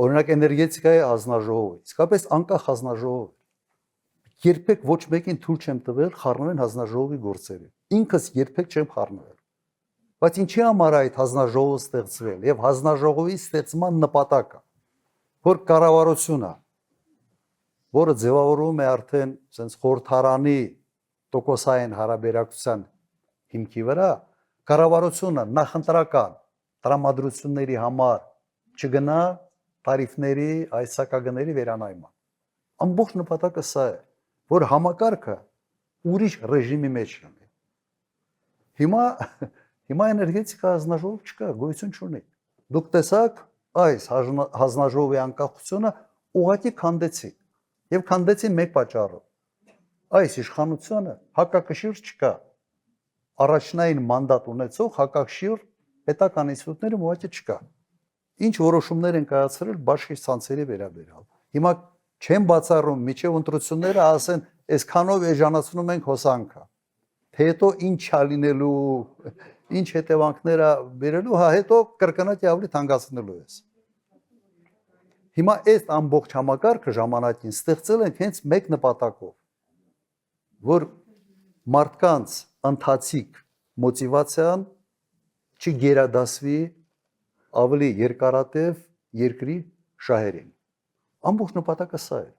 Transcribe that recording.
օրինակ էներգետիկայի հանձնաժողովը, իսկապես անկախ հանձնաժողով երբեք ոչ մեկին թույլ չեմ տվել խառնվել հանձնաժողովի գործերը։ Ինքս երբեք չեմ խառնվել։ Բայց ինչի համար այդ հանձնաժողովը ստեղծվել եւ հանձնաժողովի ստեղծման նպատակը, որ կառավարությունը, որը ձևավորվում է արդեն sense խորհրդարանի տոկոսային հարաբերակցության հիմքի վրա, կառավարությունը նախընտրական տրամադրությունների համար չգնա տարիֆների այս սակագների վերանայման։ Ամբողջ նպատակը սա է, որ համակարգը ուրիշ ռեժիմի մեջ լինի։ Հիմա էներգետիկա հանձնաժողով չկա, գոյություն չունի։ Դուք տեսաք այս հանձնաժողովի անկախությունը ուղղակի քանդեցին եւ քանդեցին մեկ պատճառով։ Այս իշխանությունը հակակշիռ չկա։ Առաջնային մանդատ ունեցող հակակշիռ պետական ինստիտուտները ուղղակի չկա։ Ինչ որոշումներ են կայացրել բաշխի ցանցերի վերաբերյալ։ Հիմա չեմ բացառում միջև ընտրությունները ասեն, այսքանով էժանացնում ենք հոսանքը։ Թե հետո ինչա լինելու, ինչ հետևանքներ է բերելու, հա հետո կրկնակի ավելի թանկացնելու ես։ Հիմա այս ամբողջ համակարգը ժամանակին ստեղծել ենք հենց մեկ նպատակով, որ մարդկանց ընթացիկ մոտիվացիան չգերադասվի ավելի երկարատև երկրի շահերին։ Ամբողջ նպատակը սա է։